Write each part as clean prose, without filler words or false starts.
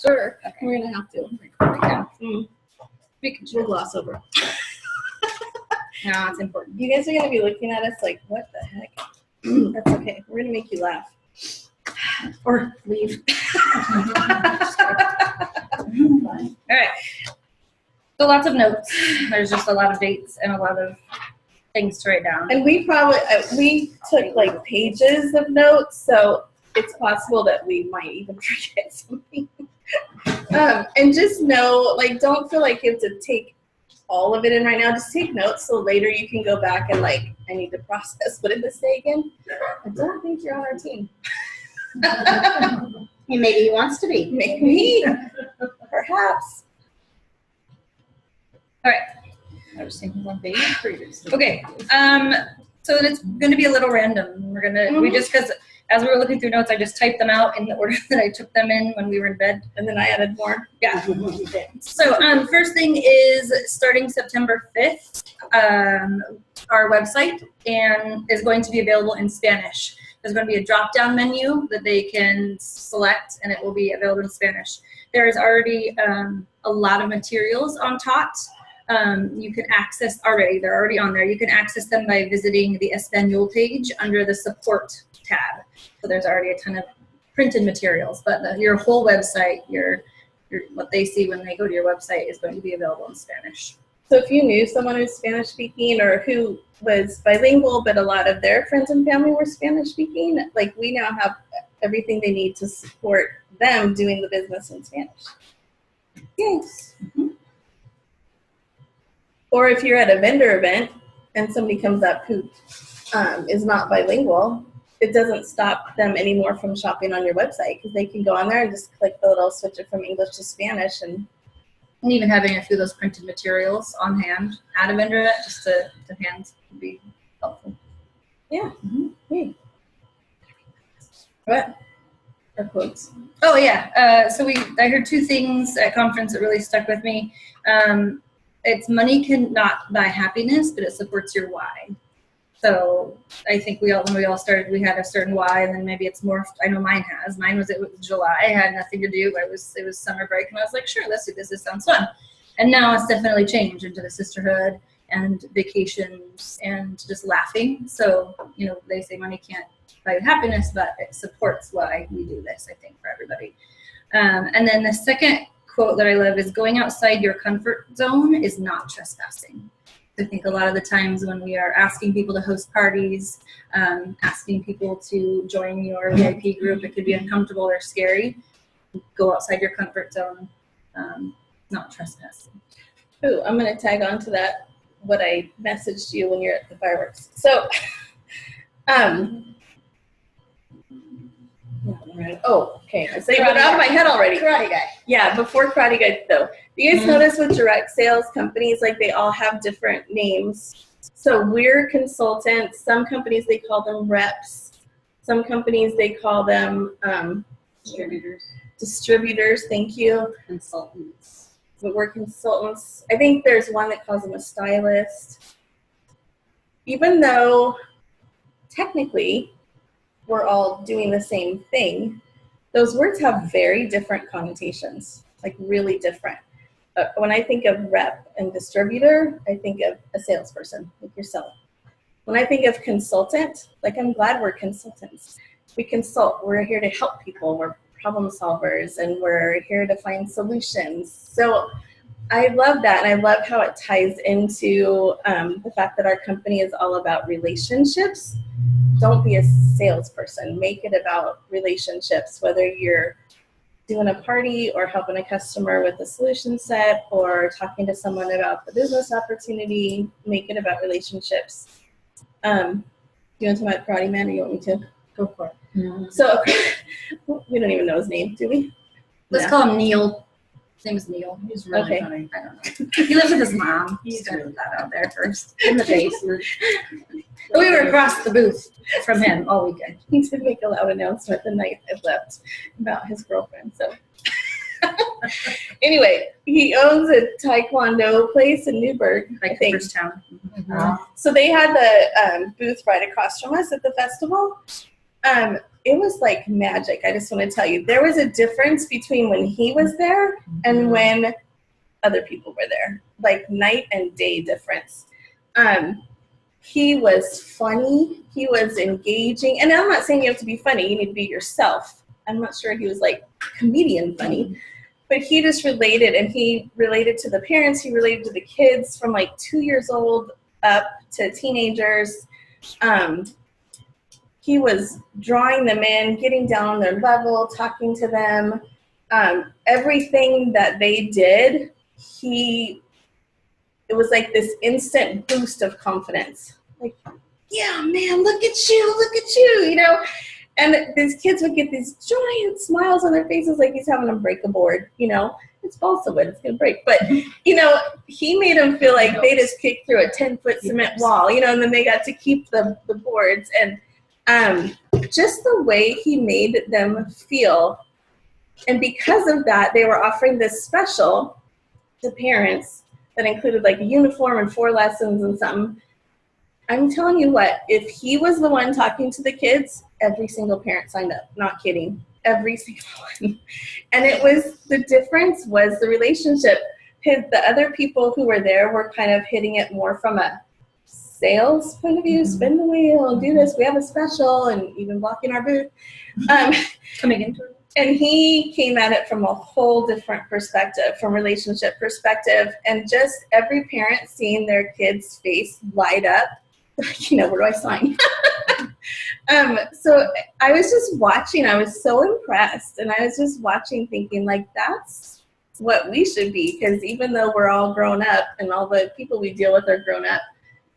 Sure. Okay. We're gonna have to. Yeah. We'll gloss over. No, it's important. You guys are gonna be looking at us like, what the heck? That's okay. We're gonna make you laugh. Or leave. All right. So lots of notes. There's just a lot of dates and a lot of things to write down. And we probably, we took like pages of notes, so it's possible that we might even forget something. And just know, like, don't feel like you have to take all of it in right now. Just take notes so later you can go back and like, I need to process. What did this say again? I don't think you're on our team. Maybe he wants to be. Maybe. Perhaps. All right. I was thinking one page. Okay. So it's going to be a little random. We're going to, we just, because as we were looking through notes, I just typed them out in the order that I took them in when we were in bed. And then I added more. Yeah. So first thing is starting September 5th, our website and is going to be available in Spanish. There's going to be a drop-down menu that they can select, and it will be available in Spanish. There is already a lot of materials on TOT. You can access already. They're already on there. You can access them by visiting the Espanol page under the support tab. So there's already a ton of printed materials, but your whole website, your what they see when they go to your website is going to be available in Spanish. So if you knew someone who's Spanish speaking or who was bilingual, but a lot of their friends and family were Spanish speaking, like we now have everything they need to support them doing the business in Spanish. Yes. Mm-hmm. Or if you're at a vendor event and somebody comes up who is not bilingual, it doesn't stop them anymore from shopping on your website because they can go on there and just click the little switch it from English to Spanish. And even having a few of those printed materials on hand at a vendor event just to hand would be helpful. Yeah. Mm-hmm. Yeah. What? Or quotes. Oh, yeah. So I heard two things at conference that really stuck with me. It's money cannot buy happiness, but it supports your why. So I think when we all started, we had a certain why, and then maybe it's morphed. I know mine has. Mine was, it was July. I had nothing to do. It was summer break, and I was like, sure, let's do this. This sounds fun. And now it's definitely changed into the sisterhood and vacations and just laughing. So, they say money can't buy happiness, but it supports why we do this, I think, for everybody. And then the second quote that I love is going outside your comfort zone is not trespassing. I think a lot of the times when we are asking people to host parties, asking people to join your VIP group, it could be uncomfortable or scary. Go outside your comfort zone, not trespassing. Ooh, I'm going to tag on to that, what I messaged you when you're at the fireworks. So, okay. I say it out of my head already. Karate Guy. Yeah, before Karate Guy, though. Do you guys notice with direct sales companies, like they all have different names? So we're consultants. Some companies, they call them reps. Some companies, they call them distributors, thank you. Consultants. But we're consultants. I think there's one that calls them a stylist. Even though technically we're all doing the same thing, those words have very different connotations, like really different. When I think of rep and distributor, I think of a salesperson, like you're selling. When I think of consultant, like I'm glad we're consultants. We consult. We're here to help people. We're problem solvers, and we're here to find solutions. So I love that, and I love how it ties into the fact that our company is all about relationships. Don't be a salesperson. Make it about relationships, whether you're doing a party or helping a customer with a solution set or talking to someone about the business opportunity. Make it about relationships. Do you want to talk about Karate Man, or you want me to? Go for it. Mm-hmm. So we don't even know his name, do we? Let's call him Neil. His name is Neil. He's really funny. I don't know. He lives with his mom. He's going to put that out there first. In the basement. We were across the booth from him all weekend. He did make a loud announcement the night I left about his girlfriend. So anyway, he owns a Taekwondo place in Newburgh, I think. Cooperstown. So they had the booth right across from us at the festival. It was like magic. I just want to tell you, there was a difference between when he was there and when other people were there, like night and day difference. He was funny. He was engaging. And I'm not saying you have to be funny. You need to be yourself. I'm not sure he was like comedian funny, but he just related, and he related to the parents. He related to the kids from like 2 years old up to teenagers. He was drawing them in, getting down on their level, talking to them. Everything that they did, it was like this instant boost of confidence. Like, yeah, man, look at you, you know? And these kids would get these giant smiles on their faces like he's having them break a board, you know? It's balsa wood, it's gonna break. But, you know, he made them feel like they just kicked through a 10-foot cement wall, you know, and then they got to keep the boards. And just the way he made them feel. And because of that, they were offering this special to parents that included like a uniform and 4 lessons and something. I'm telling you what, if he was the one talking to the kids, every single parent signed up. Not kidding. Every single one. And the difference was the relationship. The other people who were there were kind of hitting it more from a sales point of view, spin the wheel, do this, we have a special, and even blocking our booth. Coming into it. And he came at it from a whole different perspective, from relationship perspective, and just every parent seeing their kid's face light up, you know, where do I sign? So I was just watching, I was so impressed, and I was just watching thinking like, that's what we should be, because even though we're all grown up and all the people we deal with are grown up,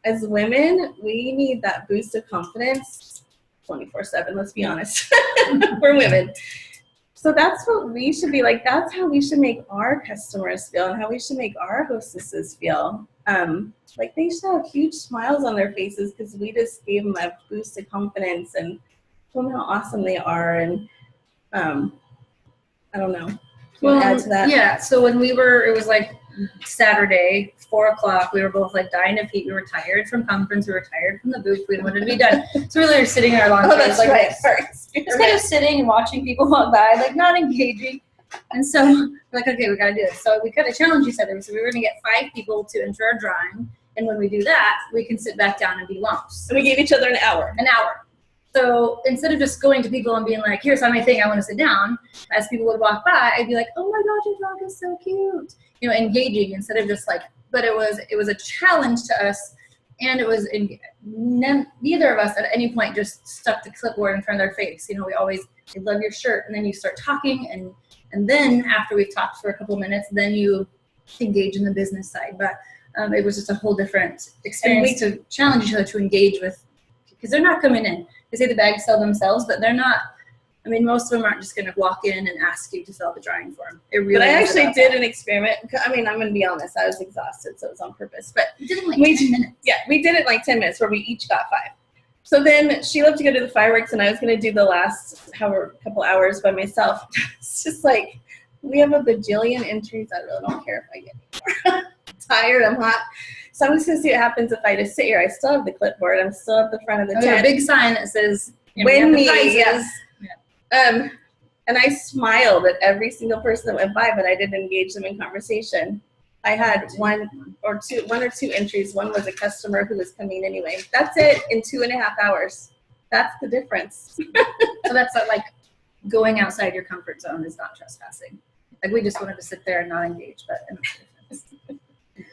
as women, we need that boost of confidence 24/7, let's be honest. We're women. So that's what we should be like. That's how we should make our customers feel, and how we should make our hostesses feel. Like they should have huge smiles on their faces because we just gave them a boost of confidence and told them how awesome they are. And I don't know. Well, add to that? Yeah. So when it was like Saturday, 4:00. We were both like dying of heat. We were tired from conference. We were tired from the booth. We wanted to be done. So we were sitting in our lawn chairs, like right. just kind of sitting and watching people walk by, like not engaging. And so we're like, okay, we gotta do this. So we kind of challenged each other. So we were gonna get 5 people to enter our drawing, and when we do that, we can sit back down and be lumps. And we gave each other an hour. An hour. So instead of just going to people and being like, here's my thing, I want to sit down, as people would walk by, I'd be like, oh my gosh, your dog is so cute. You know, engaging instead of just like, but it was a challenge to us, and it was neither of us at any point just stuck the clipboard in front of their face. You know, we always, I love your shirt, and then you start talking, and then after we've talked for a couple minutes, then you engage in the business side. But it was just a whole different experience to challenge each other to engage with, because they're not coming in. They say the bags sell themselves, but they're not. I mean, most of them aren't just going to walk in and ask you to fill out the drawing form. It really. But I actually did an experiment. I mean, I'm going to be honest. I was exhausted, so it was on purpose. But we did it in like 10 minutes. Yeah, we did it in like 10 minutes, where we each got 5. So then she left to go to the fireworks, and I was going to do the last couple hours by myself. It's just like, we have a bajillion entries. I really don't care if I get any more. I'm tired. I'm hot. So I'm just going to see what happens if I just sit here. I still have the clipboard. I'm still at the front of the tent. A big sign that says, win me. Yes. Yeah. And I smiled at every single person that went by, but I didn't engage them in conversation. I had one or two entries. One was a customer who was coming anyway. That's it in 2.5 hours. That's the difference. So that's like going outside your comfort zone is not trespassing. Like we just wanted to sit there and not engage, but it makes a difference.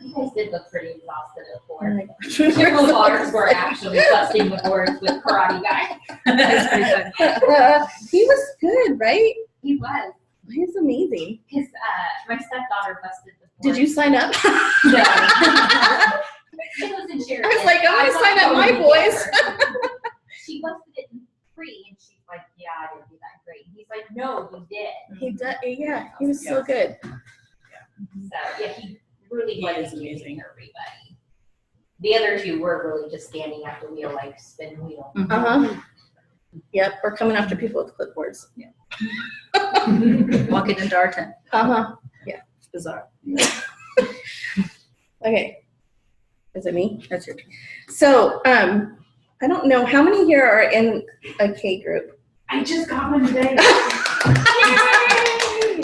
You guys did look pretty exhausted at 4. Oh my gosh. Your daughters were actually busting the boards with Karate Guy. That's pretty fun. He was good, right? He was. He's amazing. His my stepdaughter busted the board. Did you sign up? No. She was in cheer. I was like, I want to sign up my boys. She busted it in 3, and she's like, yeah, I didn't do that great. He's like, no, you did. He did. Yeah, he was so good. So yeah, he really He is was amazing. everybody. The other 2 were really just standing at the wheel, like spin wheel. Yep, we're coming after people with clipboards. Yeah. Walking into our tent. Yeah, it's bizarre. Okay. Is it me? That's your turn. So, I don't know how many here are in a K group. I just got one today.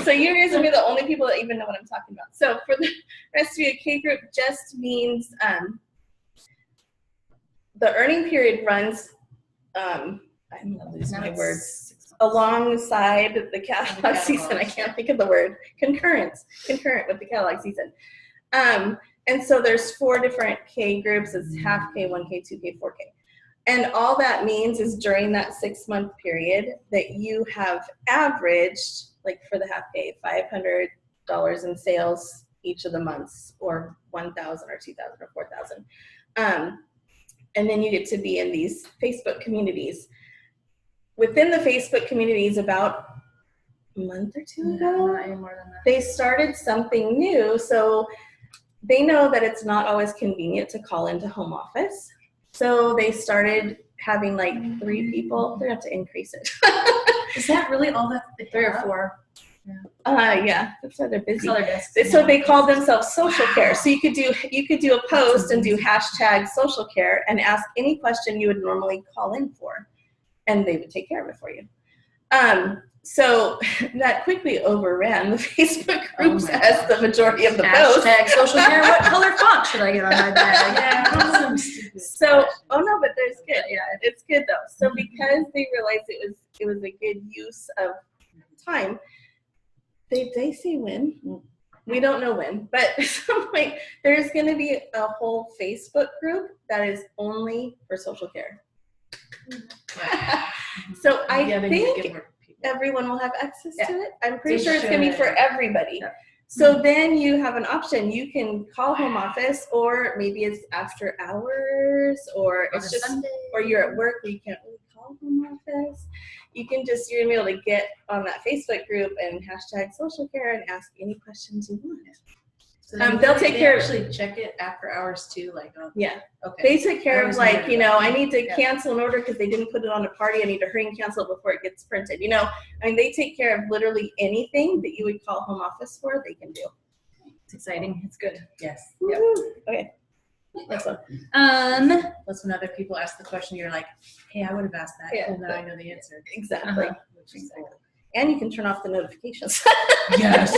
So you guys will be the only people that even know what I'm talking about. So for the rest of you, a K group just means the earning period runs, I'm gonna lose my words, alongside the catalog season. I can't think of the word. Concurrent with the catalog season. And so there's 4 different K groups. It's half K, 1K, 2K, 4K. And all that means is during that 6-month period that you have averaged, like for the half K, $500 in sales each of the months, or 1,000 or 2,000 or 4,000. And then you get to be in these Facebook communities. Within the Facebook communities, about a month or 2 ago, Not any more than that. they started something new. So they know that it's not always convenient to call into home office. So they started having like 3 people. They're going to have to increase it. Is that really all that? 3 or 4. Yeah, that's why they're busy. Other desks. So they call themselves social care. So you could do a post and do hashtag social care and ask any question you would normally call in for, and they would take care of it for you. So that quickly overran the Facebook groups as the majority of the posts. Hashtag social care. What color font should I get on my bag? So, oh no, but there's good. Yeah. It's good though. So because they realized it was a good use of time, they say when. We don't know when, but at some point there's going to be a whole Facebook group that is only for social care. So I think everyone will have access to it. I'm pretty sure it's going to be for everybody. Yeah. So then you have an option. You can call home office, or maybe it's after hours, or it's just, or you're at work where you can't really call home office. You're going to be able to get on that Facebook group and hashtag social care and ask any questions you want. So They'll take care of. Actually, check it after hours too, like. Yeah. Okay. They take care of, like, I need to Yeah. cancel an order because they didn't put it on a party. I need to hurry and cancel it before it gets printed. They take care of literally anything that you would call home office for, they can do. It's exciting. It's good. Yes. Yep. Okay. That's one. That's when other people ask the question, you're like, hey, I would have asked that, Yeah. and then I know the answer. Exactly. Which is cool. And you can turn off the notifications. Yes.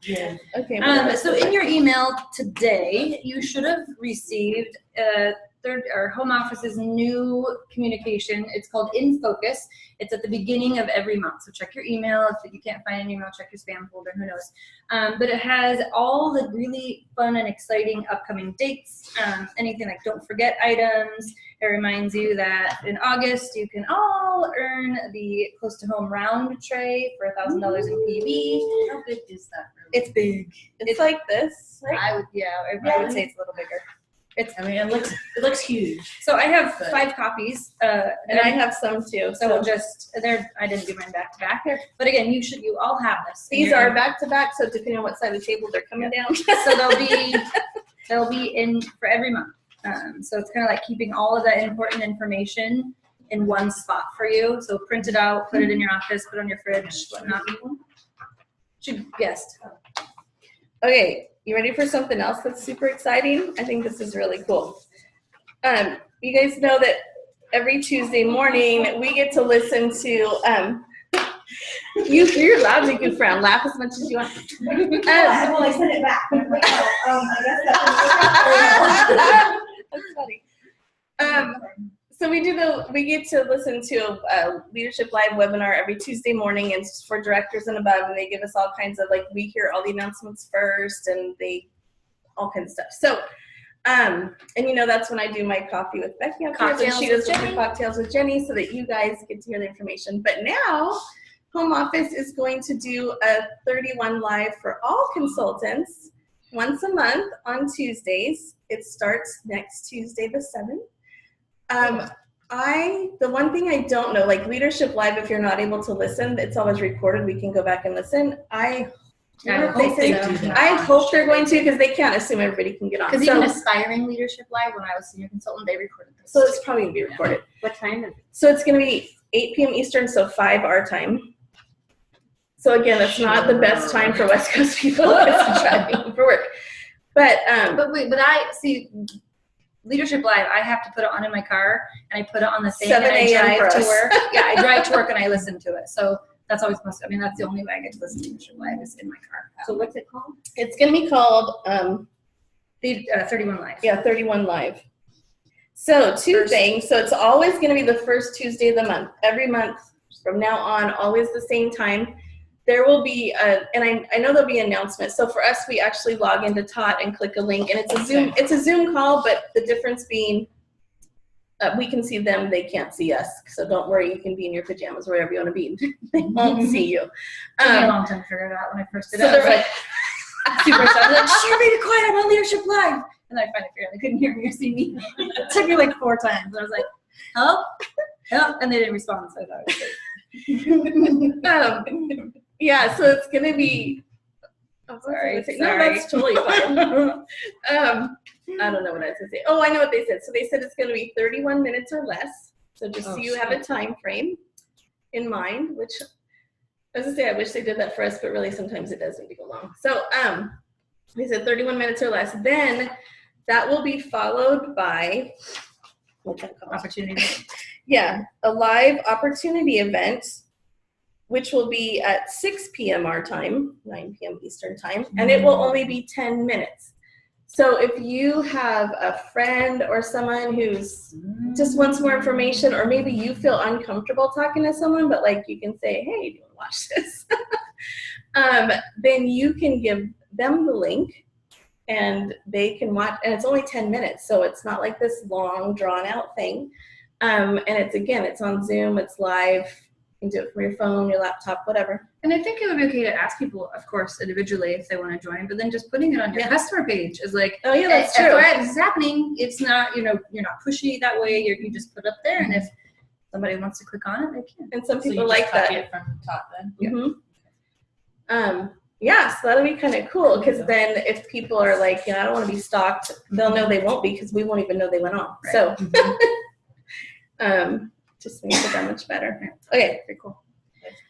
Yeah. Okay. So in your email today, you should have received Home Office's new communication. It's called In Focus. It's at the beginning of every month. So check your email. If you can't find an email, check your spam folder. Who knows? But it has all the really fun and exciting upcoming dates. Anything like don't forget items. It reminds you that in August you can all earn the Close to Home round tray for $1,000 in PB. How big is that? Really? It's big. It's like this, right? I would say it's a little bigger. It looks huge. So I have But- 5 copies, And I have some too. so we'll just I didn't do mine back to back. But again, you all have this. These are back to back, so depending on what side of the table they're coming down. So they'll be in for every month. So it's kind of like keeping all of that important information in one spot for you. So print it out, put it in your office, put it on your fridge, whatnot. Should guessed. Okay, you ready for something else that's super exciting? I think this is really cool. You guys know that every Tuesday morning we get to listen to you're allowed to goof around, laugh as much as you want. Well, I sent it back. I'm like, I guess That's funny. So we get to listen to a Leadership Live webinar every Tuesday morning, and it's for directors and above, and they give us all kinds of, we hear all the announcements first, and all kinds of stuff. So, and that's when I do my coffee with Becky up here, and she does her cocktails with Jenny, so that you guys get to hear the information. But now, Home Office is going to do a 31 Live for all consultants once a month on Tuesdays. It starts next Tuesday, the 7th. The one thing I don't know, Leadership Live, if you're not able to listen, it's always recorded. We can go back and listen. I hope they're going to, because they can't assume everybody can get on. Because even Aspiring Leadership Live, when I was senior consultant, they recorded this. So it's probably going to be recorded. What time is it? So it's going to be 8 p.m. Eastern, so 5 our time. So again, it's not the best time for West Coast people to drive for work. But But I see. Leadership Live, I have to put it on in my car, and I put it on the thing, 7 and I a.m. drive for to us. work. Yeah, I drive to work and I listen to it. So that's always most. I mean, that's the only way I get to listen to Leadership Live is in my car. So what's it called? It's going to be called, 31 Live. yeah, 31 Live. So two things. So it's always going to be the first Tuesday of the month. Every month from now on, always the same time. There will be and I know there'll be announcements. So for us, we actually log into Tot and click a link, and it's a Zoom call, but the difference being we can see them, they can't see us. So don't worry, you can be in your pajamas wherever you want to be. They won't see you. It took me a long time to figure it out when I first did So it. I was they're like, super excited. I was like, shh, be quiet, I'm on Leadership Live. And then I finally figured out they couldn't hear me or see me. It took me like 4 times. I was like, help, help, and they didn't respond, so I thought it was great. Yeah, so it's gonna be. Oh, Sorry. No, that's totally fine. I don't know what I was gonna say. Oh, I know what they said. So they said it's gonna be 31 minutes or less. So just so you have a time frame in mind. Which, as I say, I wish they did that for us, but really sometimes it does need to go long. So they said 31 minutes or less. Then that will be followed by what's that called? Opportunity. Yeah, a live opportunity event, which will be at 6 p.m. our time, 9 p.m. Eastern time, and it will only be 10 minutes. So if you have a friend or someone who's just wants more information, or maybe you feel uncomfortable talking to someone, but like you can say, hey, do you want to watch this? Then you can give them the link and they can watch, and it's only 10 minutes. So it's not like this long drawn out thing. And it's on Zoom, it's live. You can do it from your phone, your laptop, whatever. And I think it would be okay to ask people, of course, individually if they want to join, but then just putting it on your customer page is like, oh yeah, that's true. true. This is happening. It's not, you're not pushy that way. You just put it up there, and if somebody wants to click on it, they can. And some So you people just like copy that. it from Tot then? Yeah, so that'll be kind of cool, because then if people are like, I don't want to be stalked, they'll know they won't be, because we won't even know they went off. Right. So just makes it that much better. Okay, very cool.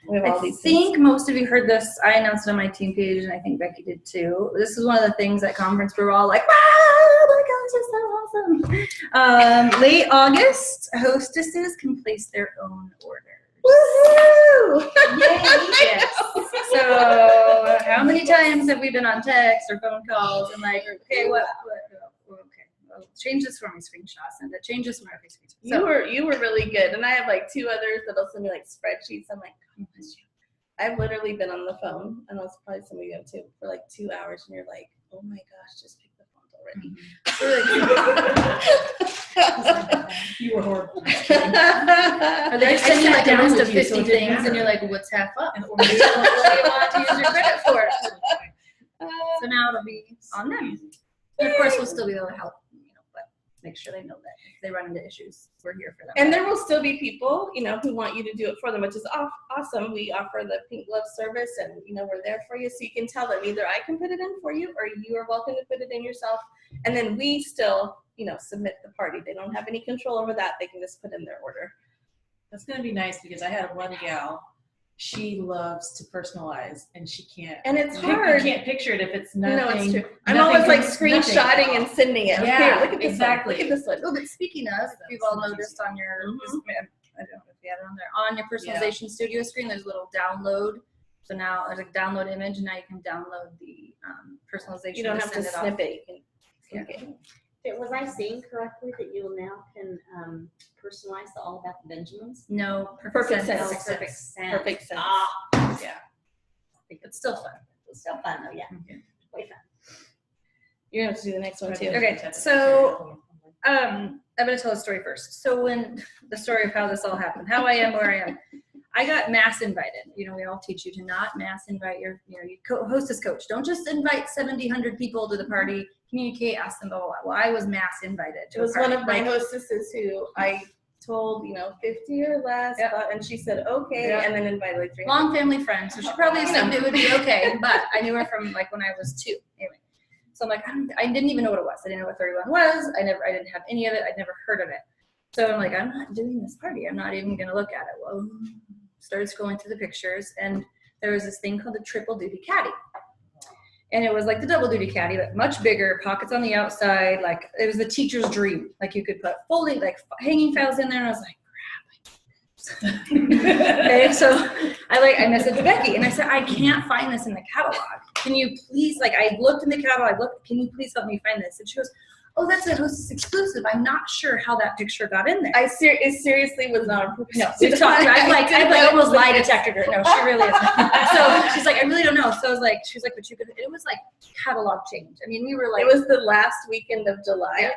We have all I these think things. most of you heard this. I announced it on my team page, and I think Becky did too. This is one of the things at conference we're all like, oh my gosh, it's so awesome. Late August, hostesses can place their own orders. Woohoo! Yes. So how many times have we been on text or phone calls and like, okay, what okay, well, change this for me, screenshots, and change this for me, screenshots. You were really good, and I have like 2 others that'll send me like spreadsheets. I'm like, oh, bless you. I've literally been on the phone, and I'll probably some of you have too, for like 2 hours, and you're like, oh my gosh, just pick the font already. You were horrible. Or they just send you like a list of 50 things, and you're like, what's half up? What do you want to use your credit for? So now it'll be on them. And of course, we'll still be able to help, but make sure they know that if they run into issues, we're here for them. And there will still be people, who want you to do it for them, which is awesome. We offer the pink glove service, and, we're there for you. So you can tell them either I can put it in for you, or you are welcome to put it in yourself. And then we still, submit the party. They don't have any control over that. They can just put in their order. That's going to be nice, because I had one gal, she loves to personalize, and she can't. And it's hard. You can't picture it if it's nothing. No, it's true. I'm always like screenshotting and sending it. Yeah, Here, look at this exactly. one. Look at this one. Oh, but speaking of, if you've all noticed on your, I don't know if you have it on there, on your personalization studio screen, there's a little download. So now there's a download image, and now you can download the personalization. You don't have to snip it. You can Yeah. Was I seeing correctly that you now can personalize the All About the Benjamins? No, Perfect sense. Perfect sense. Perfect sense. Yeah. it's still fun. It's still fun though, yeah. Way fun. You're going to have to do the next one, too. Okay, so I'm going to tell a story first. So when the story of how this all happened, how I am where I am, I got mass invited. We all teach you to not mass invite your hostess coach. Don't just invite 70, 100 people to the party. Communicate, ask them, well, I was mass invited to It was a party. one of my hostesses who I told, 50 or less, and she said, okay, and then invited like 300. Long family friend, so she probably assumed it would be okay, but I knew her from like when I was 2. Anyway, so I'm like, I didn't even know what it was. I didn't know what 31 was. I didn't have any of it. I'd never heard of it. So I'm like, I'm not doing this party. I'm not even going to look at it. Well, started scrolling through the pictures, and there was this thing called the Triple Duty Caddy. And it was like the double duty caddy, but much bigger, pockets on the outside. Like it was the teacher's dream. Like you could put folding, like hanging files in there. And I was like, okay, so I messaged Becky and I said, I can't find this in the catalog. Can you please, like, I looked in the catalog, can you please help me find this? And she goes, oh, that's a Hostess exclusive. I'm not sure how that picture got in there. It seriously was not on purpose. No, we've talked. I've almost lie detected her. No, she really isn't. So she's like, I really don't know. So I was like, she's like, but you could. It was like catalog change. I mean, we were like, it was the last weekend of July.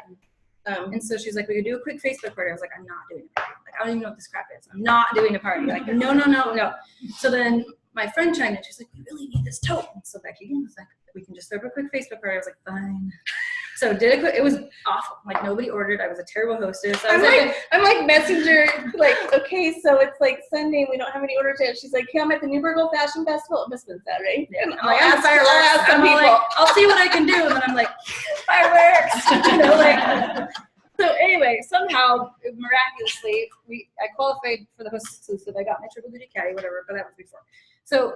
Yeah. And so she's like, we could do a quick Facebook party. I was like, I'm not doing a party. Like, I don't even know what this crap is. I'm not doing a party. Like, no. So then my friend chimed in. She's like, we really need this tote. And so Becky again was like, we can just throw up a quick Facebook party. I was like, fine. So it was awful. Like nobody ordered. I was a terrible hostess. I'm like messenger, like, okay, so it's like Sunday and we don't have any orders yet. She's like, hey, I'm at the Newburgh Fashion Festival. It must have been Saturday. Yeah. I'll see what I can do. And then I'm like, fireworks. So anyway, somehow, miraculously, I qualified for the Hostess exclusive. I got my triple duty caddy, whatever, but that was before. So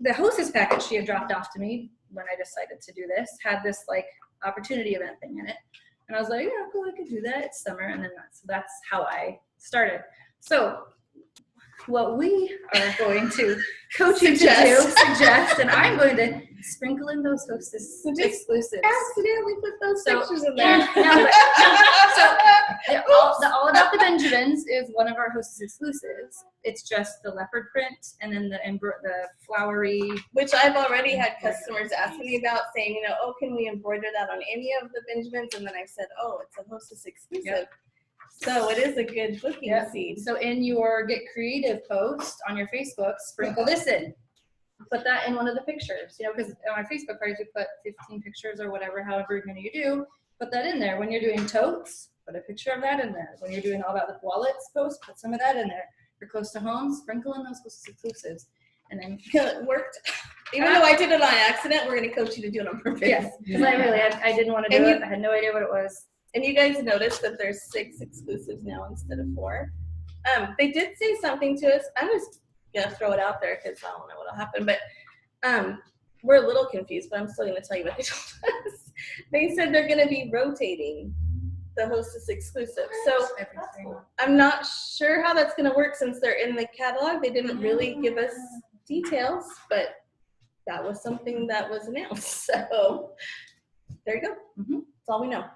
the Hostess package she had dropped off to me when I decided to do this had this like opportunity event thing in it. And I was like, yeah, cool, I could do that. It's summer. And then that's how I started. So what we are going to coach you to do, suggest, and I'm going to sprinkle in those Hostess exclusives. Accidentally put those pictures in there. All About the Benjamins is one of our Hostess exclusives. It's just the leopard print and then the flowery. Which I've already had customers ask me about, saying, oh, can we embroider that on any of the Benjamins? And then I said, oh, it's a Hostess exclusive. Yep. So it is a good booking seed. So in your Get Creative post on your Facebook, sprinkle this in. Put that in one of the pictures, because on our Facebook parties we put 15 pictures or whatever, however many you do. Put that in there. When you're doing totes, put a picture of that in there. When you're doing All About the Wallets post, put some of that in there. If you're close to home, sprinkle in those exclusives. And then it worked. Even though I did it on accident, we're going to coach you to do it on purpose. Yes, because I didn't want to do it. I had no idea what it was. And you guys noticed that there's 6 exclusives now instead of 4. They did say something to us. I'm just gonna throw it out there because I don't know what'll happen. But we're a little confused. But I'm still gonna tell you what they told us. They said they're gonna be rotating the Hostess exclusive. So I'm not sure how that's gonna work since they're in the catalog. They didn't really give us details, but that was something that was announced. So there you go. That's all we know.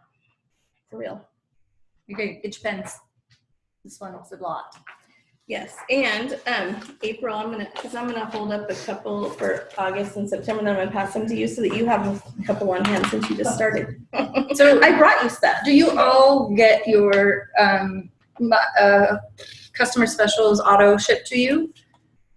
For real. Okay, get your pens. This one's a lot. Yes, and April, I'm gonna hold up a couple for August and September. Then I'm gonna pass them to you so that you have a couple on hand since you just started. So I brought you stuff. Do you all get your customer specials auto shipped to you?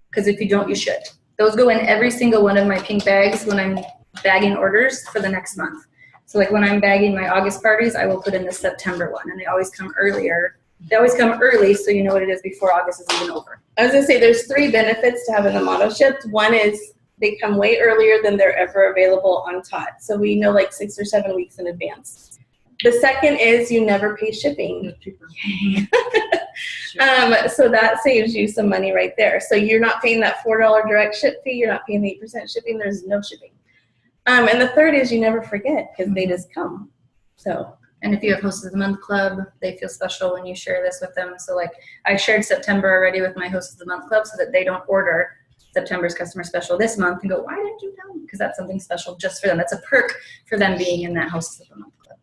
Because if you don't, you should. Those go in every single one of my pink bags when I'm bagging orders for the next month. So like when I'm bagging my August parties, I will put in the September one, and they always come earlier. They always come early, so you know what it is before August is even over. I was gonna say there's 3 benefits to having them auto shipped. One is they come way earlier than they're ever available on Tot. So we know like 6 or 7 weeks in advance. The second is you never pay shipping. So that saves you some money right there. So you're not paying that $4 direct ship fee. You're not paying the 8% shipping. There's no shipping. And the third is you never forget because they just come. So, and if you have Hostess of the Month Club, they feel special when you share this with them. So like I shared September already with my Hostess of the Month Club so that they don't order September's customer special this month and go, why didn't you tell me? Because that's something special just for them. That's a perk for them being in that Hostess of the Month Club.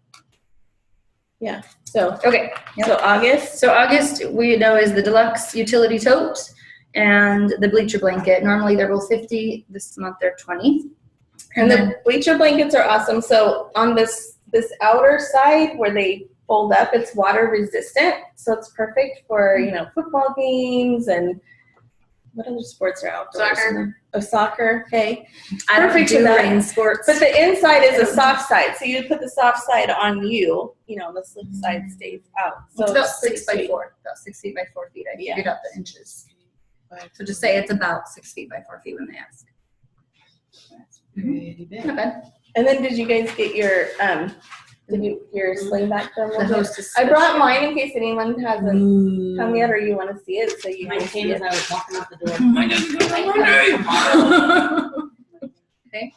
Yeah. So, okay. Yep. So August we know is the deluxe utility tote and the bleacher blanket. Normally they're both $50. This month they're $20. And the bleacher blankets are awesome. So on this outer side where they fold up, it's water resistant. So it's perfect for, football games and what other sports are outdoors? Soccer. Okay. Perfect for that. Rain sports. But the inside is a soft side. So you put the soft side on you, the slick side stays out. So it's about 6 by 4. About 6 feet by 4 feet. I figured out the inches. So just say it's about 6 feet by 4 feet when they ask. Not bad. And then did you guys get your sling back from the Hostess? I brought mine in case anyone hasn't come yet or you want to see it. So you mine came as I was walking out the door. Okay.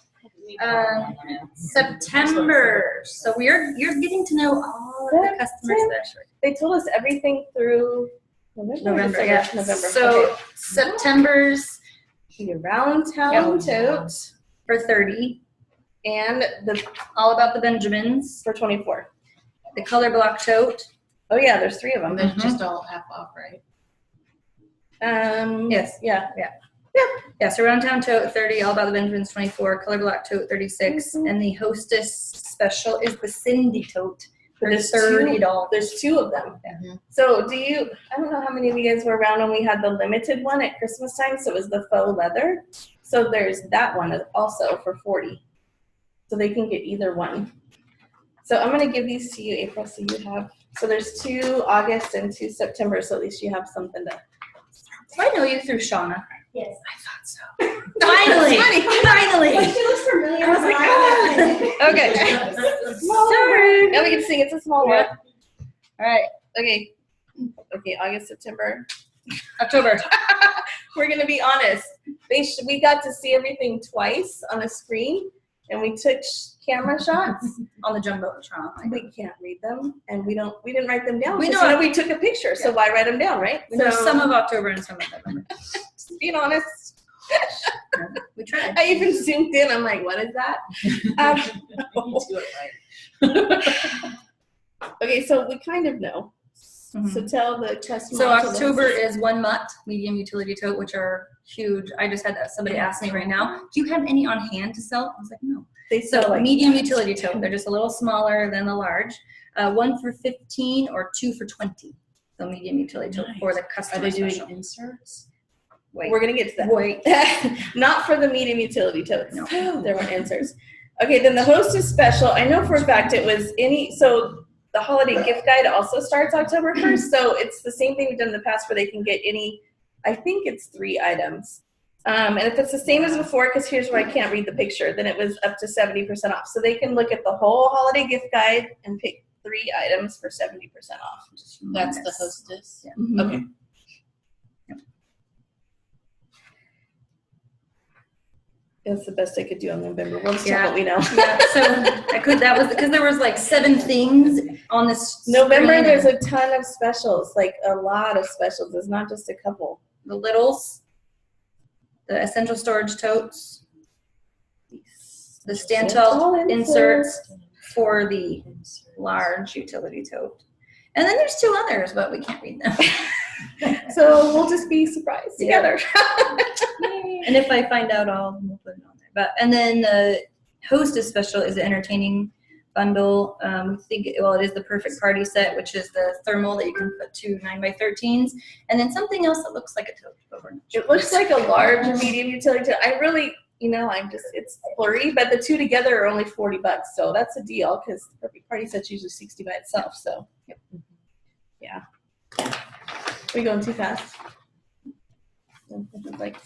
September. So you're getting to know all of the customers that are short. They told us everything through November, December, yeah. November. So Okay. September's The Around Town Tote for 30. and the All About the Benjamins. for 24. The Color Block Tote. Oh yeah, there's 3 of them. They're just all half off, right? Yes. Yeah. Yeah, so Around Town Tote 30, All About the Benjamins 24, Color Block Tote 36, and the Hostess Special is the Cindy Tote for There's $30. There's 2 of them. Mhm. So I don't know how many of you guys were around when we had the limited one at Christmas time. So it was the faux leather. So there's that one also for 40. So they can get either one. So I'm going to give these to you, April, so you have, so there's 2 August and 2 September. So at least you have something to. I know you through Shauna. Yes. I thought so. Finally! Finally! She looks familiar. I was like, ah. Okay. Sorry. Now we can sing. It's a small one. All right. Okay. Okay, August, September. October. We're going to be honest. We got to see everything twice on a screen, and we took camera shots. On the Jumbotron. We can't read them, and we didn't write them down. We We know- know we took a picture, so why write them down, right? We know So, some of October and some of November. just being honest. We tried. I even zoomed in. I'm like, what is that? You do it right. Okay, so we kind of know. Mhm. So tell the customer. So October is 1 mutt, medium utility tote, which are huge. I just had somebody ask me right now, do you have any on hand to sell? I was like, no. They So sell like medium utility tote, they're just a little smaller than the large. 1 for 15 or 2 for 20. So medium utility tote for the Are customer they doing special. inserts? Wait. we're gonna get to that. Wait. Not for the medium utility totes. No. There were answers. Okay, then the Hostess special. I know for a fact it was so the holiday gift guide also starts October 1st. So it's the same thing we've done in the past where they can get I think it's 3 items. And if it's the same as before, because here's where I can't read the picture, then it was up to 70% off. So they can look at the whole holiday gift guide and pick 3 items for 70% off. That's the Hostess. Yeah. Mhm. Okay. That's the best I could do on November. We'll just Yeah. tell what we know. Yeah, so that was because there was like 7 things on this November, screen. there's a ton of specials, like a lot of specials. It's not just a couple. The littles, the essential storage totes, the Stantel inserts for the large utility tote. And then there's 2 others, but we can't read them. So we'll just be surprised together. And if I find out, we'll put it on there. And then the Hostess special is the entertaining bundle. It is the perfect party set, which is the thermal that you can put 2 9x13s, and then something else that looks like a tote. But we're not sure. It looks like a large or medium utility tote. I really, it's blurry, but the 2 together are only $40. So that's a deal because the perfect party set's usually $60 by itself. So, yep. Yeah. Are we going too fast? Like,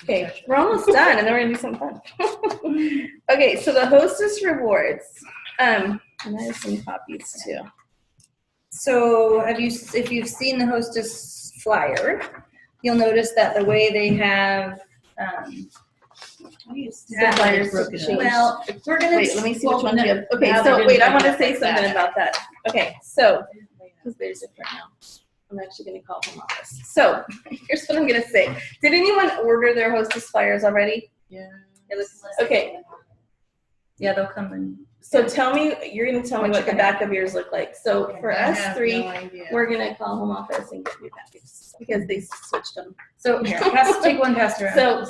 okay, we're almost done, and then we're gonna do something fun. Okay, so the Hostess rewards, and I have some copies too. So if you've seen the Hostess flyer, you'll notice that the way they have The flyers broken up. changed. well, we're gonna Wait, let me see which well, one you have. Okay, now so they're wait, gonna I want to do say it like something that. about that. Okay, so because there's different now. I'm actually going to call home office. So here's what I'm going to say. Did anyone order their Hostess flyers already? Yeah. Okay. Yeah, they'll come in. So tell me, you're going to tell me What what the you back of yours look like. So for I us have 3, no idea. we're going to call home office and get you copies because they switched them. So here, take one pass around. So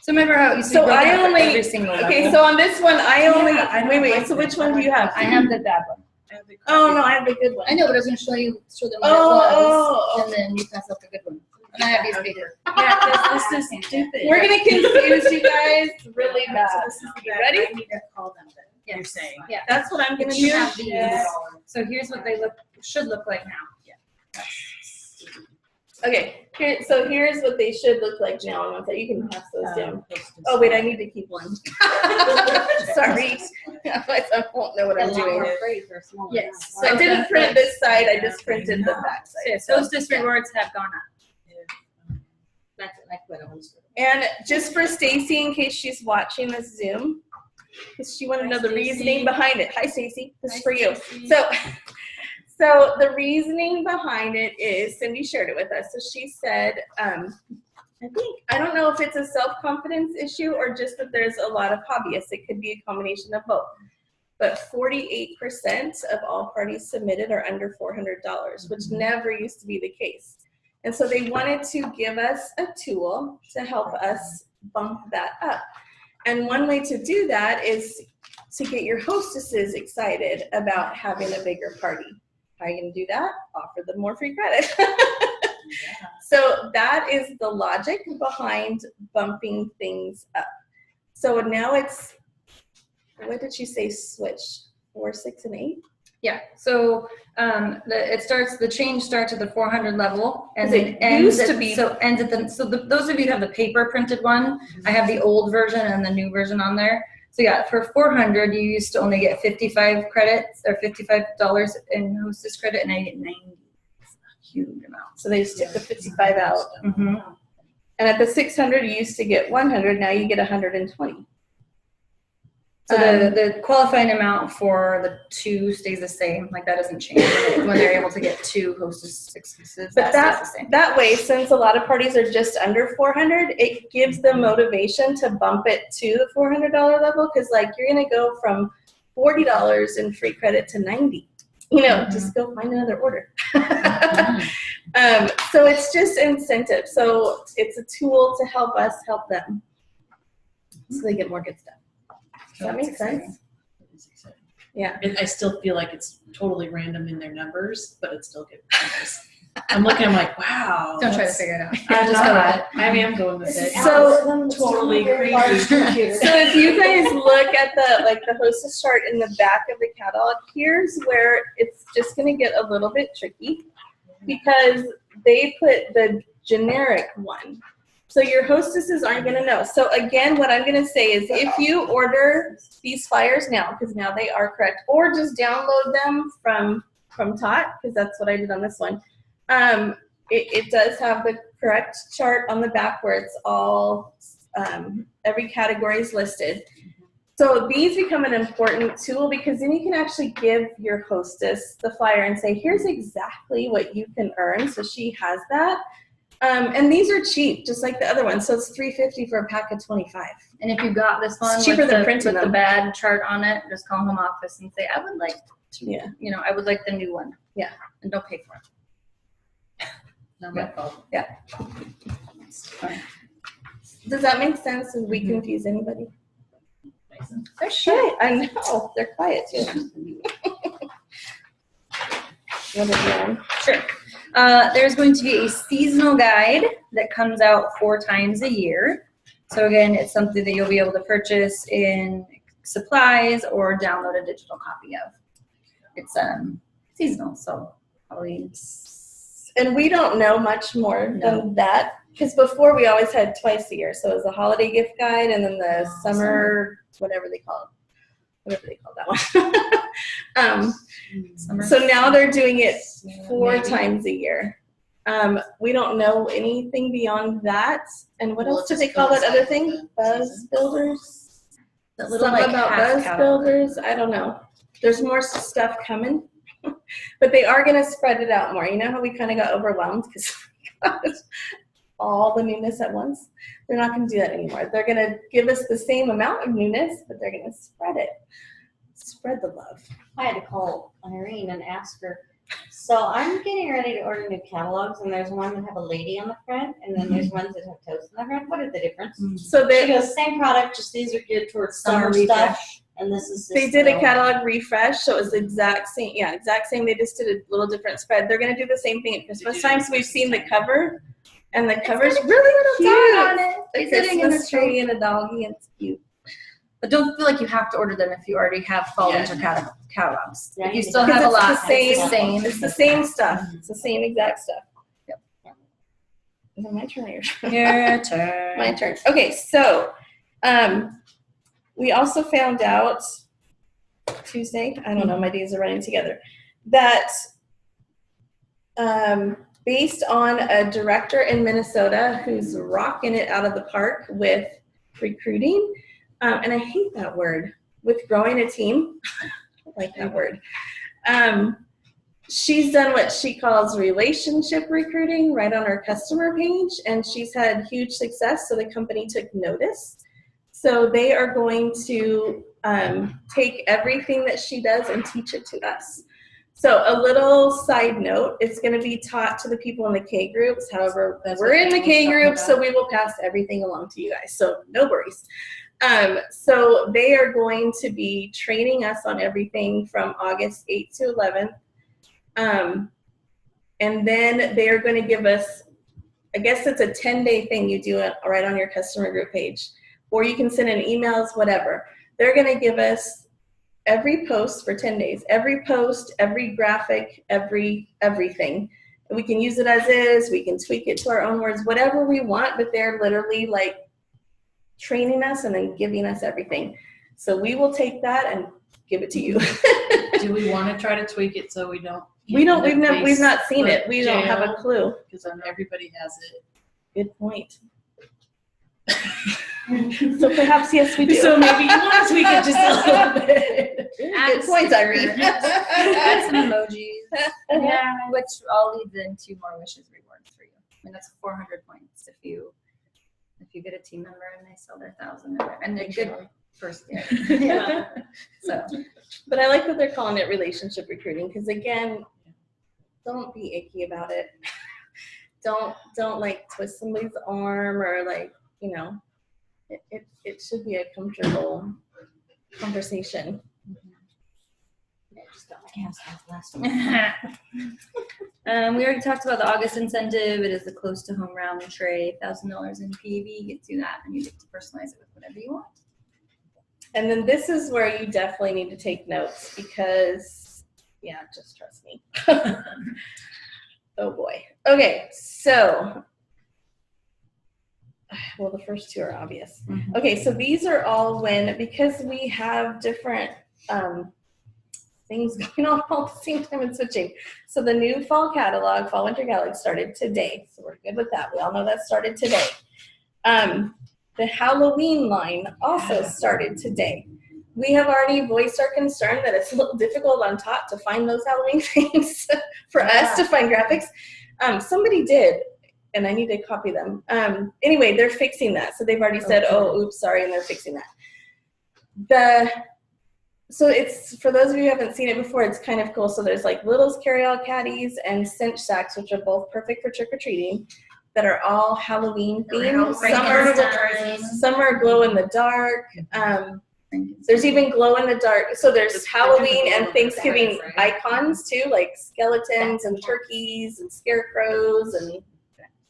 remember how you see So I broken up at only- every single okay, level? so on this one, I only I don't wait. like So which this. one do you have? I have the bad one. Oh no, I have the good one. I know, but I was going to show them what it was, Oh, and then you pass out the good one. And I have these paper. Yeah, this is stupid. we're gonna confuse you guys really bad. So this is the You back. ready? I need to call them then. Yes. You're saying. Yeah. That's what I'm gonna You do. have these. Yeah. So here's what they should look like now. Okay, here's what they should look like now. And you can pass those down. Oh wait, I need to keep one. Sorry, otherwise I won't know what I'm doing. Yes. So I didn't print this side. I just printed the back side. So Hostess rewards have gone up. And just for Stacy, in case she's watching this Zoom, because she wanted to Hi, know the Stacy. reasoning behind it. Hi, Stacy. This is Hi, for you. Stacy. So the reasoning behind it is, Cindy shared it with us. So she said, I don't know if it's a self-confidence issue or just that there's a lot of hobbyists. It could be a combination of both. But 48% of all parties submitted are under $400, which never used to be the case. And so they wanted to give us a tool to help us bump that up. And one way to do that is to get your hostesses excited about having a bigger party. How are you going to do that? Offer them more free credit. So that is the logic behind bumping things up. So now it's, what did she say, switch? 4, 6, and 8? Yeah. So the change starts at the 400 level and 'Cause then it ends used at, to be- ends at the, those of you who have the paper printed one, I have the old version and the new version on there. So yeah, for 400, you used to only get 55 credits or $55 in hostess credit, and I get 90. It's a huge amount. So they just took the 55 out. Mm-hmm. And at the 600, you used to get 100. Now you get 120. So the qualifying amount for the 2 stays the same. Like that doesn't change when they're able to get 2 hostess exclusives. But that stays the same. that way, since a lot of parties are just under 400, it gives them motivation to bump it to the $400 level. Because like you're gonna go from $40 in free credit to 90. You know, just go find another order. So it's just incentive. So it's a tool to help us help them, so they get more good stuff. Does that make sense? Yeah. I still feel like it's totally random in their numbers, but it's still good. I'm looking, I'm like, wow. Don't try to figure it out. I'm Just go with it. I am going with it. So totally crazy. So if you guys look at the hostess chart in the back of the catalog, here's where it's just going to get a little bit tricky because they put the generic one. So your hostesses aren't going to know. So again, what I'm going to say is if you order these flyers now, because now they are correct, or just download them from Tot, because that's what I did on this one. It does have the correct chart on the back where it's all, every category is listed. So these become an important tool because then you can actually give your hostess the flyer and say, here's exactly what you can earn. So she has that. And these are cheap, just like the other ones. So it's $3.50 for a pack of 25. And if you got this one It's cheaper than printing with the them. bad chart on it, just call home office and say, I would like to, Yeah. I would like the new one. Yeah. And don't pay for it. Not my fault. It's fine. Does that make sense? Did we confuse anybody? They're Sure. I know. They're quiet too. What is that? Sure. There's going to be a seasonal guide that comes out 4 times a year. So again, it's something that you'll be able to purchase in supplies or download a digital copy of. It's seasonal, so Halloween. And we don't know much more than that because before we always had twice a year. So it was the holiday gift guide and then the summer, whatever they call that one. Summer. So now they're doing it 4 Maybe. times a year. We don't know anything beyond that. And what Well, else it did they just call that goes other like thing? the Buzz season. builders? That little Something like about half buzz catalog. builders. I don't know. There's more stuff coming, but they are going to spread it out more. You know how we kind of got overwhelmed because all the newness at once? They're not going to do that anymore. They're going to give us the same amount of newness, but they're going to spread it. Spread the love. I had to call Irene and ask her. So I'm getting ready to order new catalogs, and there's one that have a lady on the front, and then there's ones that have toast on the front. What is the difference? So She they goes, same product, just these are geared towards Summer summer stuff, refresh. and this is just They did a the- catalog refresh, so it was the exact same. Yeah, exact same. They just did a little different spread. They're going to do the same thing at Christmas time. So we've seen the cover, and the cover's really Cute on cute. it. A He's sitting in the Christmas tree. tree and a doggy, and it's cute. But don't feel like you have to order them if you already have fall Yeah. winter catalogs. Yeah, If you you still do. have a Because lot, it's the it's the same. same. It's the same stuff. It's the same exact stuff. Yep. Is it my turn or your turn? Your turn. My turn. Okay, so we also found out Tuesday, I don't know, my days are running together, that based on a director in Minnesota who's rocking it out of the park with recruiting, and I hate that word, with growing a team. I like that word. She's done what she calls relationship recruiting right on her customer page, and she's had huge success, so the company took notice. So they are going to take everything that she does and teach it to us. So a little side note, it's going to be taught to the people in the K groups. However, we're in the K groups, so we will pass everything along to you guys. So no worries. So they are going to be training us on everything from August 8th to 11th. And then they are going to give us, I guess it's a 10-day thing you do it right on your customer group page. Or you can send in emails, whatever. They're going to give us every post for 10 days. Every post, every graphic, everything. And we can use it as is. We can tweak it to our own words, whatever we want. But they're literally like training us and then giving us everything. So we will take that and give it to you. Do we want to try to tweak it so we don't? We've not seen it. We don't have a clue. Because everybody has it. Good point. So perhaps, yes, we do. So maybe you want to tweak it just a little bit. Good points, Irene. Add some emojis. Yeah, which all leads into more wishes rewards for you. I mean, that's 400 points if you get a team member and they sell their 1,000 and they're good first year. Yeah. So, but I like that they're calling it relationship recruiting because again, don't be icky about it. Don't like twist somebody's arm or like, you know, it should be a comfortable conversation. I just got my hands off last one. We already talked about the August incentive. It is the close to home round tray, $1,000 in PAV gets you that, and you get to personalize it with whatever you want. And then this is where you definitely need to take notes because, yeah, just trust me. Oh boy. Okay, so, well, the first two are obvious. Mm-hmm. Okay, so these are all because we have different things going on all at the same time and switching. So the new fall catalog, fall winter catalog started today. So we're good with that. We all know that started today. The Halloween line also started today. We have already voiced our concern that it's a little difficult on top to find those Halloween things for us to find graphics. Somebody did, and I need to copy them. Anyway, they're fixing that. So they've already said, oh, oops, sorry, and they're fixing that. So it's, for those of you who haven't seen it before, it's kind of cool. So there's like Little's carry-all caddies and cinch sacks, which are both perfect for trick-or-treating, that are all Halloween themed. Some are glow in the dark. There's even glow in the dark. So there's Halloween and Thanksgiving icons too, like skeletons and turkeys and scarecrows and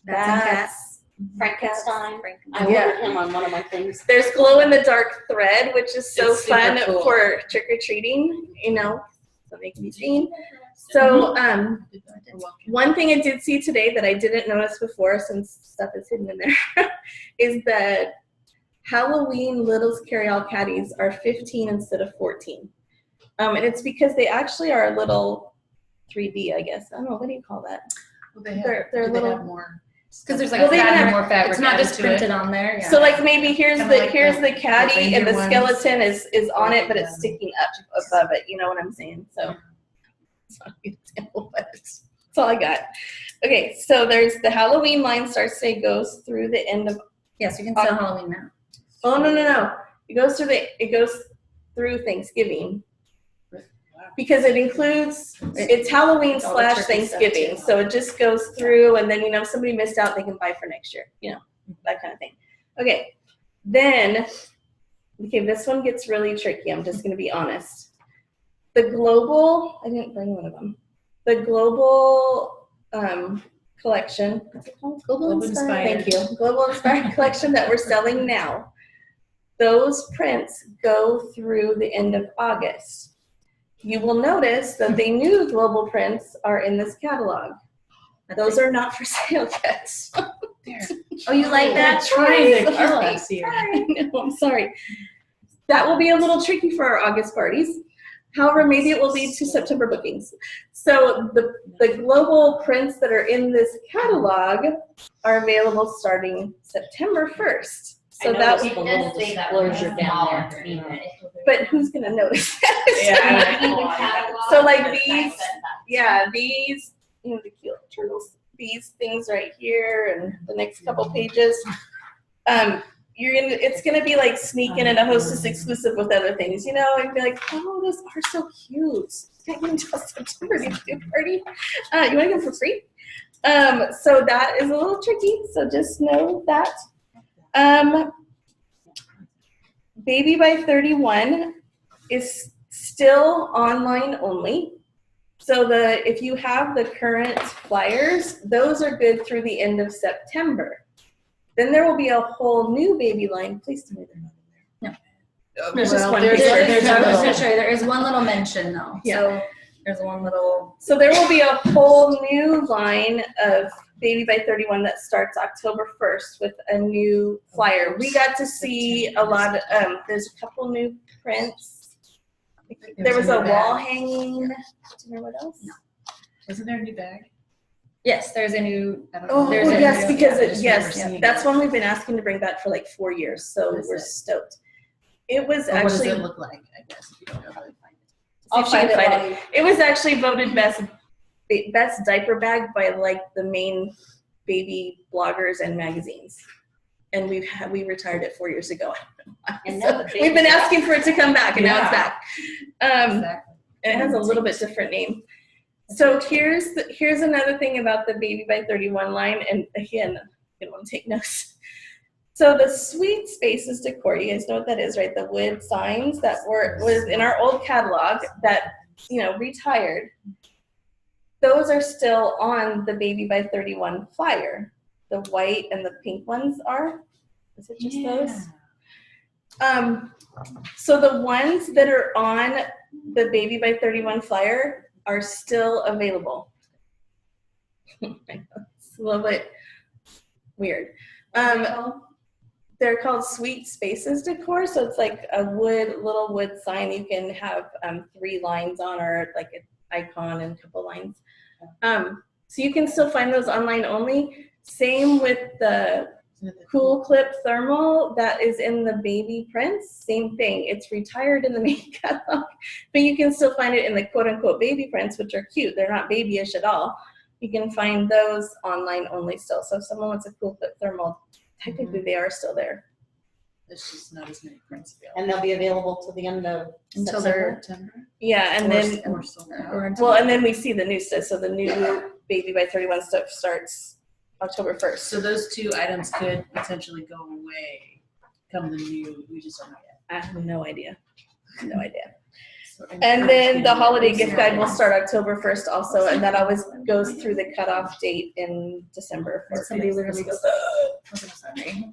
bats. Frankenstein. I ordered him on one of my things. There's glow in the dark thread, which is so It's super fun cool. for trick or treating, you know, so they can be seen. So one thing I did see today that I didn't notice before, since stuff is hidden in there, is that Halloween Little's carry-all caddies are 15 instead of 14. And it's because they actually are a little 3D, I guess. I don't know, what do you call that? Well, they have, They're do little. they have more. Because there's like Well, they even have more fabric. it's not just added to it. printed on there. Yeah. So like maybe here's Kinda the like the caddy reindeer and the ones. skeleton is on it, but it's Yeah. sticking up above it. You know what I'm saying? So it's not a good example, but that's all I got. Okay, so there's the Halloween line starts today, goes through the end of. yes, you can sell Halloween now. Oh no! It goes through Thanksgiving. Because it includes, it's Halloween All the / turkey Thanksgiving, stuff, too. so it just goes through, and then, you know, if somebody missed out, they can buy for next year, you know, that kind of thing. Okay, then, this one gets really tricky, I'm just going to be honest. The global, I didn't bring one of them, the global collection, what's it called? Global Inspired. Thank you. Global Inspired collection that we're selling now. Those prints go through the end of August. You will notice that the new global prints are in this catalog. Those are not for sale yet. Oh, you like that? Trying to kill Sorry. us here. No, I'm sorry. That will be a little tricky for our August parties. However, maybe it will lead to September bookings. So the global prints that are in this catalog are available starting September 1st. So that, noticed the little disclosure down there. but who's gonna notice that? Yeah. So like these, yeah, these, you know, the cute turtles, these things right here, and the next couple pages. It's gonna be like sneaking in a Hostess exclusive with other things, you know, and be like, oh, those are so cute. It's not even until September to do a party. You want to get them for free? So that is a little tricky. So just know that. Baby by 31 is still online only. So if you have the current flyers, those are good through the end of September. Then there will be a whole new baby line. Please tell me they're not in there. No. There's just one. I was picture. gonna show you. There is one little mention though. Yeah. So there's one little. So there will be a whole new line of Baby by 31 that starts October 1st with a new flyer. We got to see a lot of, there's a couple new prints. There was a wall hanging. Do you know what else? No. Wasn't there a new bag? Yes, there's a new. Oh, There's a yes, new- because I just remember yes, seeing that's it. one we've been asking to bring back for like 4 years. So What is we're it? stoked. It was Or what does actually, it look like? I guess if you don't know how to find it. I'll See if she find can it. find it. It was actually voted best diaper bag by like the main baby bloggers and magazines. And we retired it 4 years ago. And So now the we've been baby's asking for it to come back, and now it's Yeah. back. Exactly. And it has a little bit different name. So here's another thing about the Baby by 31 line, and again, you don't want to take notes. So the Sweet Spaces decor, you guys know what that is, right? The wood signs that was in our old catalog that, you know, retired. Those are still on the Baby by 31 flyer. The white and the pink ones are. Is it just those? So the ones that are on the Baby by 31 flyer are still available. It's a little bit weird. They're called Sweet Spaces decor. So it's like a little wood sign. You can have 3 lines on, or like an icon and a couple lines. So you can still find those online only. Same with the Cool Clip Thermal that is in the baby prints. Same thing. It's retired in the main catalog, but you can still find it in the quote-unquote baby prints, which are cute. They're not babyish at all. You can find those online only still. So if someone wants a Cool Clip Thermal, technically they are still there. There's just not as many prints available. And they'll be available till the end of Until September. September. Yeah, and then Or sold out. well, and then we see the new stuff. So the new Baby by 31 stuff starts October 1st. So those 2 items could potentially go away come the new. We just don't know yet. I have no idea. No idea. So And then the holiday gift guide will start October 1st also, and that always goes through the cutoff date in December. For Somebody literally Christmas. goes, sorry.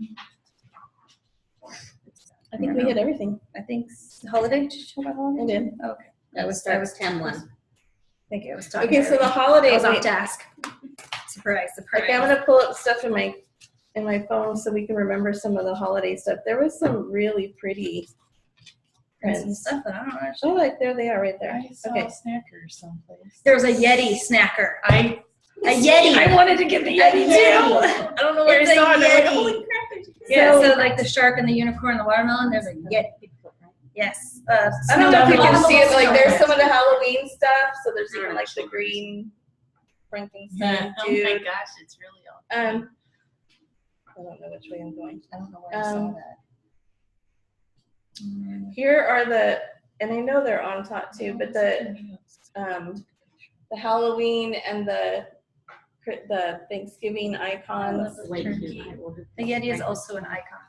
I think we hit everything. I think holiday. Did you talk about holiday? I did. Okay. That was 10-1. Thank you. I was talking. Okay, so the I holiday. was off wait, task. Surprise! Surprise! okay, I'm gonna pull up stuff in my phone so we can remember some of the holiday stuff. There was some really pretty And some prints. stuff that I don't know. Oh, like there they are right there. I saw Okay. a snacker someplace. There was a Yeti snacker. I A Yeti. I wanted to get the Yeti too. I don't know where It's I a saw it. I'm like, Yeti. holy crap. Yeah, So- so like the shark and the unicorn and the watermelon, there's a Yeti. Yes. I don't know if you can see it, but like there's Okay. some of the Halloween stuff. So there's even like the green Frankenstein Oh my dude. gosh, it's really all. I don't know which way I'm going. I don't know where I saw that. Here are and I know they're on top too, but the Halloween and the Thanksgiving icons. Wait, Turkey. The Yeti is also an icon.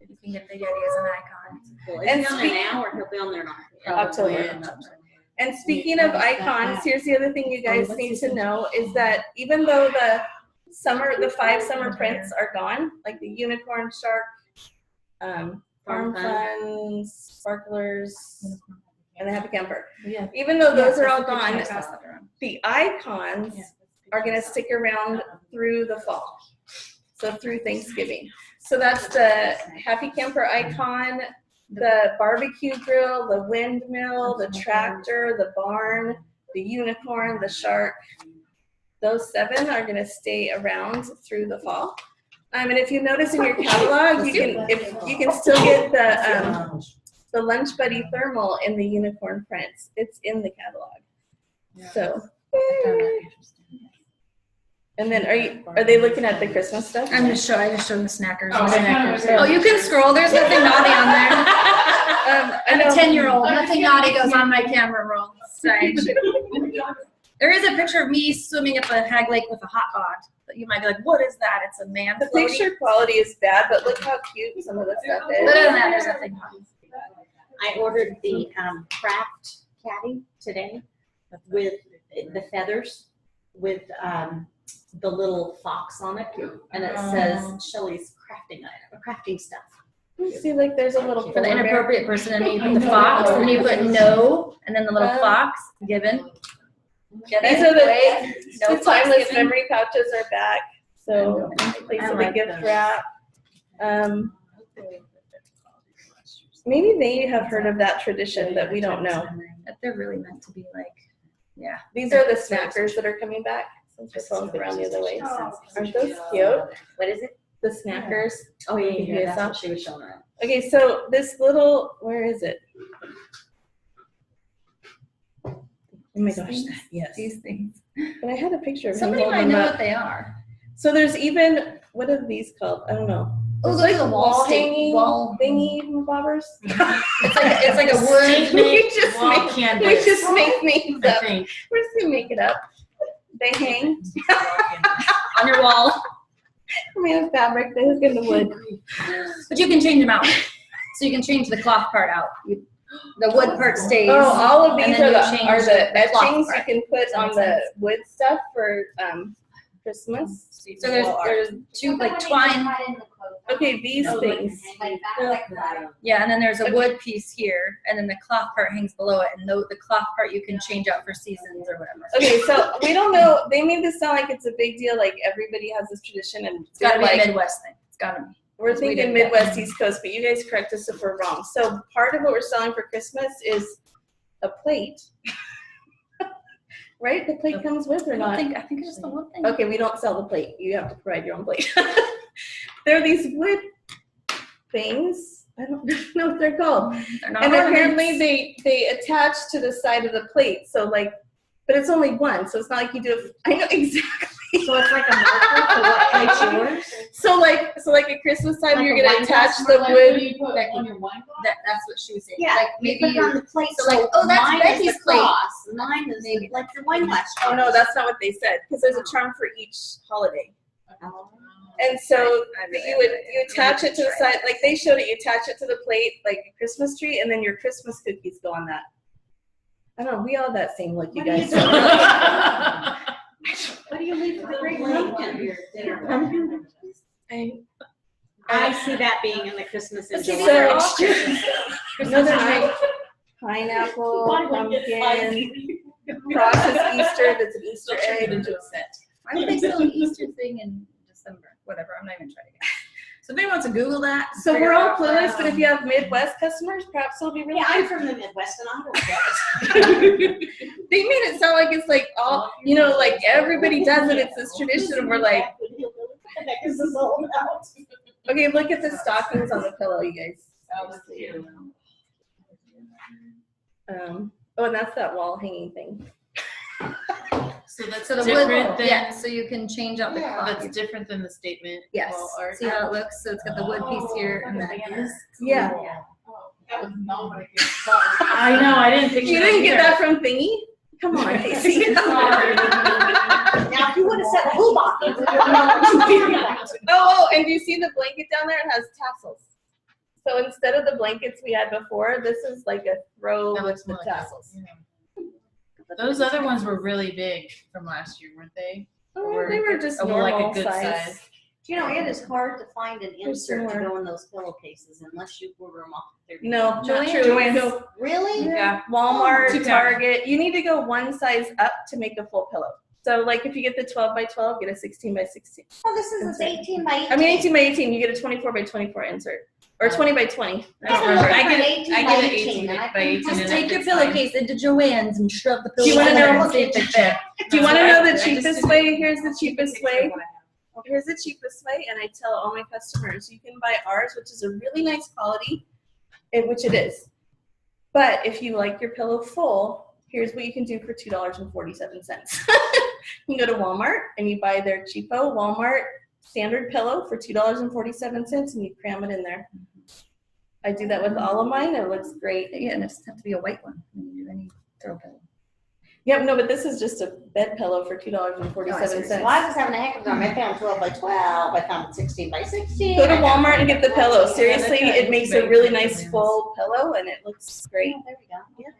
You can get the Yeti as an icon. Well, And is he on there now, or he'll be on there in October. And speaking of icons, here's the other thing you guys need to know is that even though the 5 summer prints are gone, like the unicorn, shark, farm fun, sparklers, and the happy camper. Yeah. Even though those are all gone, Pass that around. the icons are going to stick around through the fall. So through Thanksgiving. So that's the happy camper icon, the barbecue grill, the windmill, the tractor, the barn, the unicorn, the shark. Those 7 are going to stay around through the fall. And if you notice in your catalog, you can still get the Lunch Buddy thermal in the unicorn prints. It's in the catalog. Yeah. So, I found that interesting. and then are they looking at the Christmas stuff? I just showed the snackers. Oh, The I snackers. know. Oh, you can scroll. There's nothing naughty on there. I I'm a know. 10-year-old. Nothing naughty goes on my camera roll. Strange. There is a picture of me swimming up a Hag Lake with a hot rod. But you might be like, what is that? It's a man The floating. picture quality is bad, but look how cute some of the stuff Other is. than that, there's nothing naughty. I ordered the craft caddy today with the feathers with the little fox on it, and it says Shelley's crafting stuff. See, like there's a little For the polar bear. inappropriate person, and you put the fox, and then you put no, and then the little fox, given. Get These it? are the, Wait, no the fox timeless given. memory pouches are back. So place I of the like gift those. wrap. Maybe they have heard of that tradition that we don't know. That they're really meant to be like, yeah. These are the snackers that are coming back since we're going around the other way. Aren't those cute? What is it? The snackers. Oh yeah, Yeah, that's so- what she was showing her. Okay, so this little, where is it? Oh my gosh, yes. These things. And I had a picture of him Somebody holding might them know up. what they are. So there's even, what are these called? I don't know. Oh, It's those like are the wall hanging wall. thingy bobbers. It's like a wood. we just Wall make, canvas, we just make things I up. think. We're just gonna make it up. They hang. On your wall. I mean, fabric. They hook in the wood. But you can change them out. So you can change the cloth part out. The wood part stays. Oh, all of and these then are you the change cloth etchings you part. can put Does that on make the sense? wood stuff for Christmas. So there's two like twine. Okay, these things. Like that, like that. Yeah, and then there's a wood piece here, and then the cloth part hangs below it, and the cloth part you can change out for seasons or whatever. Okay, so we don't know. They made this sound like it's a big deal. Like everybody has this tradition, and It's gotta be like, a Midwest thing. It's gotta be. we're We thinking did that. Midwest, East Coast, but you guys correct us if we're wrong. So part of what we're selling for Christmas is a plate, right? The plate comes with or not? I think it's just the one thing. Okay, we don't sell the plate. You have to provide your own plate. There are these wood things. I don't know what they're called. They're not And ornaments. apparently they attach to the side of the plate. So like, but it's only one. So it's not like you do it. I know exactly. So it's like a marker for what plate's yours? So like at Christmas time, Like you're a gonna wine attach glass, the Like, wood. what do you put on your wine glass? That's what she was saying. Yeah, Like you maybe put it on you. the plate. so like, oh, that's mine Becky's is the plate. cross, mine is Maybe. like your wine glass. Oh no, that's not what they said. Because there's a charm for each holiday. Oh. And so I really you attach it to the side, like they showed it, you attach it to the plate like a Christmas tree, and then your Christmas cookies go on that. I don't know, we all that same look, you What do guys. What do you leave for the great pumpkin? I I see that being in the Christmas and See, these July. are all So- Christmas. No, they're not. Pineapple, pumpkin, cross is Easter, that's an Easter egg. Why would they sell an Easter thing in December? Whatever. I'm not even trying to guess. So if anyone wants to Google that. So figure we're all out, clueless, but if you have Midwest customers, perhaps it'll be really Yeah, I'm good. from the Midwest and I don't get it. They made it sound like it's like all, you know, like everybody does it, it's this tradition, and we're like, This is all about. okay, look at the stockings on the pillow, you guys. Oh, and that's that wall hanging thing. So that's So the wood, different than, yeah. So you can change out the cloth. that's different than the statement. Yes. wall art. See how it looks? So it's got the wood piece here and then. Yeah. That was not what I know, I didn't picture You that didn't get either. that from Thingy? Come on, Casey. Now, if you would have said who bought it? Oh, and do you see the blanket down there? It has tassels. So instead of the blankets we had before, this is like a throw That with looks the more like tassels. Those other ones were really big from last year, weren't they? Oh, they were just Or normal like a good size. size. You know, it is hard to find an insert to similar. go in those pillowcases unless you order them off of 30. No, not Joanne? true. Joanne's- Go Really? Yeah. Walmart, Two Target. You need to go one size up to make a full pillow. So like if you get the 12 by 12, get a 16 by 16. Oh, this is 18 by 18. I mean 18 by 18, you get a 24 by 24 insert. Or 20 by 20. I It's don't a remember. little I get different, it- I 18 get by it 18 and I by think 18 Just and take that your fits fine. pillowcase into Joann's and shove the pillow Do you wanna in there know and the see if it cheapest fits. Do you want to know the cheapest way? Here's the cheapest way. here's the cheapest way, and I tell all my customers, you can buy ours, which is a really nice quality, which it is. But if you like your pillow full, here's what you can do for $2.47. You can go to Walmart and you buy their cheapo Walmart standard pillow for $2.47, and you cram it in there. I do that with all of mine. It looks great. Yeah, and it doesn't have to be a white one when you do any throw pillow. Yep, no, but this is just a bed pillow for $2.47. Well, I was having a heck of a time. I found 12 by 12. I found 16 by 16. Go to Walmart and get the pillow. Yeah, Seriously, that's good. it makes a really nice full pillow, and it looks great. Oh, there we go. Yeah.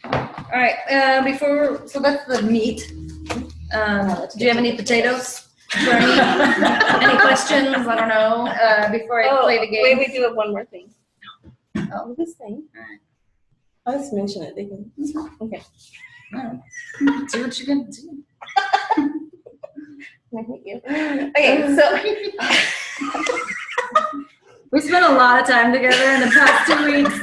All right, so that's the meat. Do you have any potatoes? For me? Any questions? I don't know. Before I play the game. Wait, we do have one more thing. Oh. This thing. Alright. I'll just mention it. They can. Okay. Do what you can do. I hate you. Okay, so We spent a lot of time together in the past 2 weeks.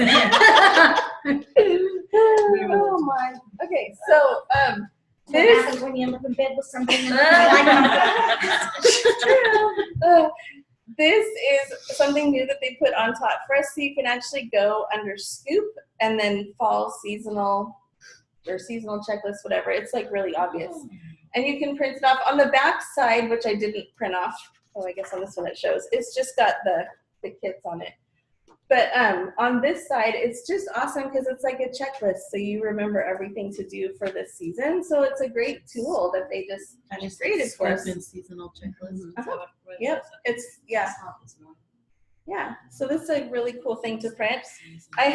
oh my. Okay, so What this happens when you end up in bed with somebody? this is something new that they put on top for us, so you can actually go under Scoop and then fall seasonal or seasonal checklist, whatever. It's like really obvious, and you can print it off on the back side, which I didn't print off. Oh, I guess on this one it shows. It's just got the kits on it. But on this side, it's just awesome because it's like a checklist, so you remember everything to do for this season. So it's a great tool that they just kind of created for us. Seasonal checklist. Yep, it's yeah. So this is a really cool thing to print. I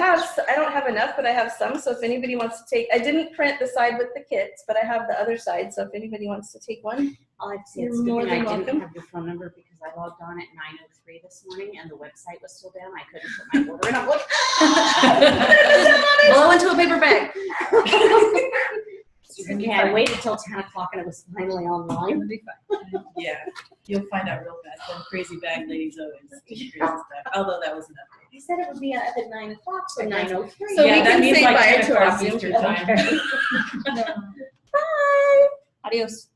don't have enough, but I have some. So if anybody wants to take, I didn't print the side with the kits, but I have the other side. So if anybody wants to take one, All I have to say You're it's a good more thing I than didn't welcome. have your phone number because I logged on at 9:03 this morning and the website was still down. I couldn't put my order in. I'm like, Blow into a paper bag. okay, I waited till 10 o'clock and it was finally online. It'll be fine. Yeah, you'll find out real fast. Them crazy bag ladies always do crazy stuff. Although that was enough. He said it would be up at 9 o'clock, so 9:03. So yeah, we that can means say like bye 10 to our o'clock Zoom Eastern people. time. Bye. Adios.